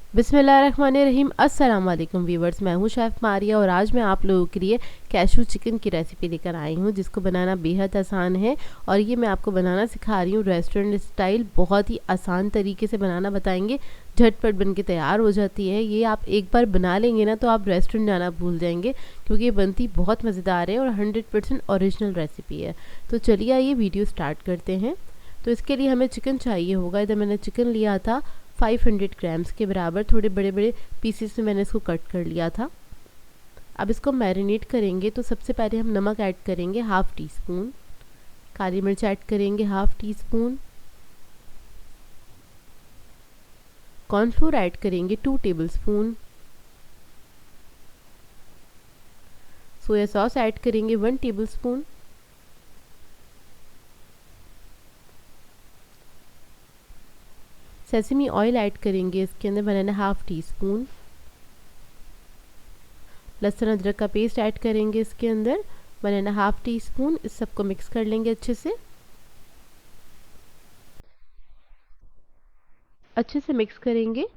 बिस्मिल्लाहिर्रहमानिर्रहीम। अस्सलाम वालेकुम व्यूवर्स, मैं हूं शेफ़ मारिया और आज मैं आप लोगों के लिए कैशू चिकन की रेसिपी लेकर आई हूं जिसको बनाना बेहद आसान है। और ये मैं आपको बनाना सिखा रही हूं रेस्टोरेंट स्टाइल, बहुत ही आसान तरीके से बनाना बताएंगे, झटपट बन के तैयार हो जाती है। ये आप एक बार बना लेंगे ना तो आप रेस्टोरेंट जाना भूल जाएंगे, क्योंकि ये बनती बहुत मज़ेदार है और 100% ओरिजिनल रेसिपी है। तो चलिए आइए वीडियो स्टार्ट करते हैं। तो इसके लिए हमें चिकन चाहिए होगा। इधर मैंने चिकन लिया था 500 ग्राम्स के बराबर, थोड़े बड़े बड़े पीसेस में मैंने इसको कट कर लिया था। अब इसको मैरिनेट करेंगे तो सबसे पहले हम नमक ऐड करेंगे हाफ़ टी स्पून, काली मिर्च ऐड करेंगे half tea spoon, cornflour add करेंगे 2 टेबलस्पून, सोया सॉस ऐड करेंगे 1 टेबलस्पून, सेसमी ऑयल ऐड करेंगे इसके अंदर 1.5 टी स्पून, लहसुन अदरक का पेस्ट ऐड करेंगे इसके अंदर 1.5 टी स्पून। इस सबको मिक्स कर लेंगे अच्छे से मिक्स करेंगे।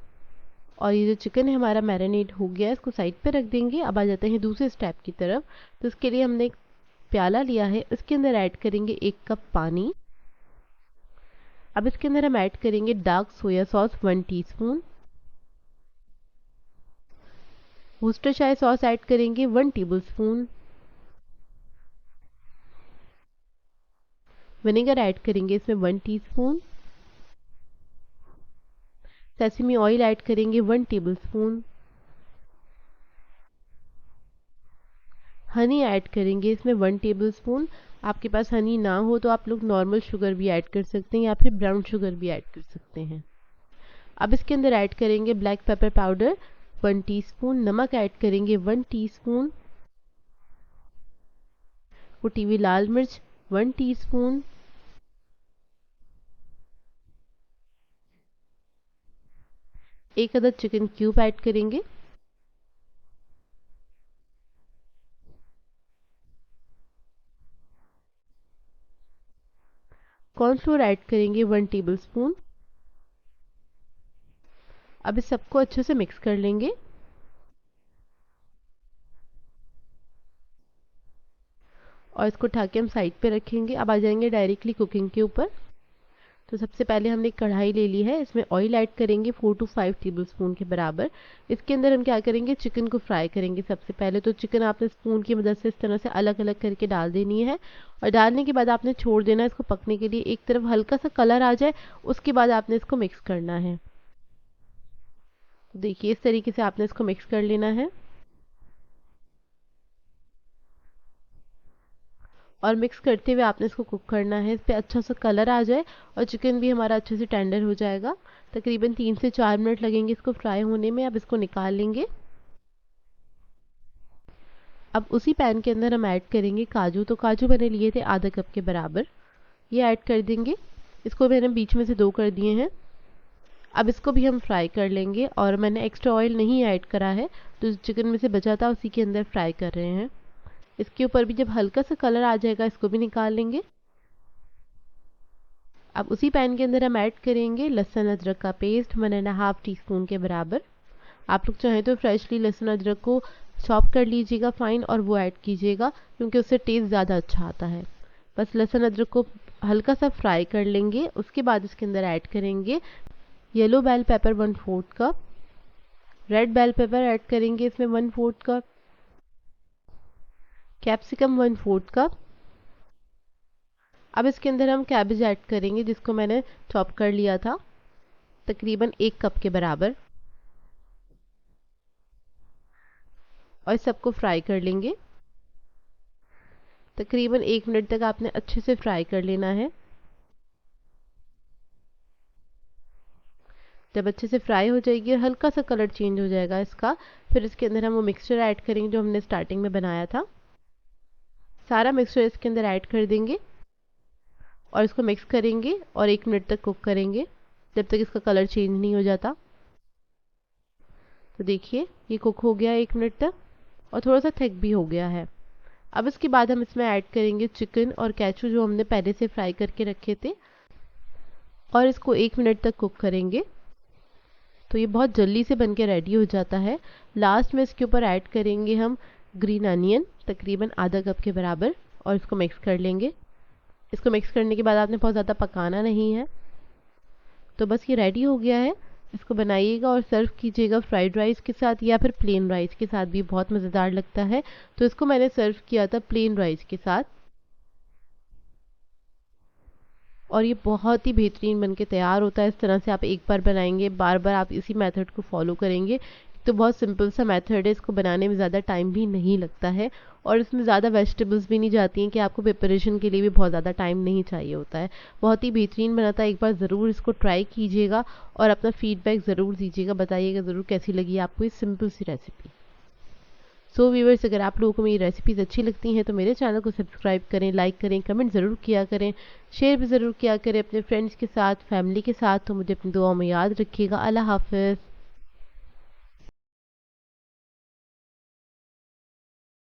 और ये जो चिकन है हमारा मैरिनेट हो गया है, इसको साइड पे रख देंगे। अब आ जाते हैं दूसरे स्टेप की तरफ। तो इसके लिए हमने एक प्याला लिया है, इसके अंदर ऐड करेंगे 1 कप पानी। अब इसके अंदर हम ऐड करेंगे dark soya sauce 1 teaspoon, Worcestershire sauce add करेंगे 1 टेबलस्पून, विनेगर ऐड करेंगे इसमें 1 टीस्पून, सेसमी ऑयल ऐड करेंगे 1 टेबलस्पून, हनी ऐड करेंगे इसमें 1 टेबलस्पून। आपके पास हनी ना हो तो आप लोग नॉर्मल शुगर भी ऐड कर सकते हैं या फिर ब्राउन शुगर भी ऐड कर सकते हैं। अब इसके अंदर ऐड करेंगे ब्लैक पेपर पाउडर 1 टीस्पून, नमक ऐड करेंगे 1 टीस्पून, कुटी हुई लाल मिर्च 1 टीस्पून, एक अदद चिकन क्यूब ऐड करेंगे, कॉर्नफ्लोर ऐड करेंगे 1 टेबलस्पून। अब इस सबको अच्छे से मिक्स कर लेंगे। और इसको ढक के हम साइड पे रखेंगे। अब आ जाएंगे डायरेक्टली कुकिंग के ऊपर। तो सबसे पहले हमने एक कढ़ाई ले ली है, इसमें ऑयल ऐड करेंगे 4 to 5 टेबलस्पून के बराबर। इसके अंदर हम क्या करेंगे, चिकन को फ्राई करेंगे। सबसे पहले तो चिकन आपने स्पून की मदद से इस तरह से अलग अलग करके डाल देनी है। और डालने के बाद आपने छोड़ देना है इसको पकने के लिए। एक तरफ हल्का सा कलर आ जाए उसके बाद आपने इसको मिक्स करना है। देखिए इस तरीके से आपने इसको मिक्स कर लेना है। और मिक्स करते हुए आपने इसको कुक करना है। इस पे अच्छा सा कलर आ जाए और चिकन भी हमारा अच्छे से टेंडर हो जाएगा। तकरीबन 3 से 4 मिनट लगेंगे इसको फ्राई होने में। अब इसको निकाल लेंगे। अब उसी पैन के अंदर हम ऐड करेंगे काजू। तो काजू मैंने लिए थे आधा कप के बराबर, ये ऐड कर देंगे। इसको मैंने बीच में से 2 कर दिए हैं। अब इसको भी हम फ्राई कर लेंगे। और मैंने एक्स्ट्रा ऑयल नहीं ऐड करा है, तो चिकन में से बचा था उसी के अंदर फ्राई कर रहे हैं। इसके ऊपर भी जब हल्का सा कलर आ जाएगा इसको भी निकाल लेंगे। अब उसी पैन के अंदर हम ऐड करेंगे लहसुन अदरक का पेस्ट 1.5 टीस्पून के बराबर। आप लोग चाहें तो फ्रेशली लहसुन अदरक को चॉप कर लीजिएगा फाइन और वो ऐड कीजिएगा, क्योंकि उससे टेस्ट ज़्यादा अच्छा आता है। बस लहसुन अदरक को हल्का सा फ्राई कर लेंगे। उसके बाद इसके अंदर ऐड करेंगे yellow bell pepper 1/4 cup, red bell pepper add करेंगे इसमें 1/4 कप, कैप्सिकम 1/4 कप। अब इसके अंदर हम कैबेज ऐड करेंगे जिसको मैंने चॉप कर लिया था, तकरीबन 1 कप के बराबर। और इस सबको फ्राई कर लेंगे। तकरीबन 1 मिनट तक आपने अच्छे से फ्राई कर लेना है। जब अच्छे से फ्राई हो जाएगी और हल्का सा कलर चेंज हो जाएगा इसका, फिर इसके अंदर हम वो मिक्सचर ऐड करेंगे जो हमने स्टार्टिंग में बनाया था। सारा मिक्सचर इसके अंदर ऐड कर देंगे और इसको मिक्स करेंगे और 1 मिनट तक कुक करेंगे, जब तक इसका कलर चेंज नहीं हो जाता। तो देखिए ये कुक हो गया 1 मिनट तक और थोड़ा सा थिक भी हो गया है। अब इसके बाद हम इसमें ऐड करेंगे चिकन और कैचू जो हमने पहले से फ्राई करके रखे थे, और इसको 1 मिनट तक कुक करेंगे। तो ये बहुत जल्दी से बन के रेडी हो जाता है। लास्ट में इसके ऊपर ऐड करेंगे हम ग्रीन अनियन, तकरीबन आधा कप के बराबर, और इसको मिक्स कर लेंगे। इसको मिक्स करने के बाद आपने बहुत ज़्यादा पकाना नहीं है। तो बस ये रेडी हो गया है। इसको बनाइएगा और सर्व कीजिएगा फ्राइड राइस के साथ या फिर प्लेन राइस के साथ भी बहुत मज़ेदार लगता है। तो इसको मैंने सर्व किया था प्लेन राइस के साथ, और ये बहुत ही बेहतरीन बन के तैयार होता है। इस तरह से आप एक बार बनाएंगे, बार बार आप इसी मेथड को फॉलो करेंगे तो बहुत सिंपल सा मेथड है। इसको बनाने में ज़्यादा टाइम भी नहीं लगता है और इसमें ज़्यादा वेजिटेबल्स भी नहीं जाती हैं कि आपको प्रिपरेशन के लिए भी बहुत ज़्यादा टाइम नहीं चाहिए होता है। बहुत ही बेहतरीन बनाता है। एक बार ज़रूर इसको ट्राई कीजिएगा और अपना फीडबैक ज़रूर दीजिएगा, बताइएगा ज़रूर कैसी लगी आपको ये सिंपल सी रेसिपी। सो व्यूवर्स, अगर आप लोगों को मेरी रेसिपीज़ अच्छी लगती हैं तो मेरे चैनल को सब्सक्राइब करें, लाइक करें, कमेंट ज़रूर किया करें, शेयर भी ज़रूर किया करें अपने फ्रेंड्स के साथ, फैमिली के साथ। तो मुझे अपनी दुआओं में याद रखिएगा। अल्लाह हाफ़िज़।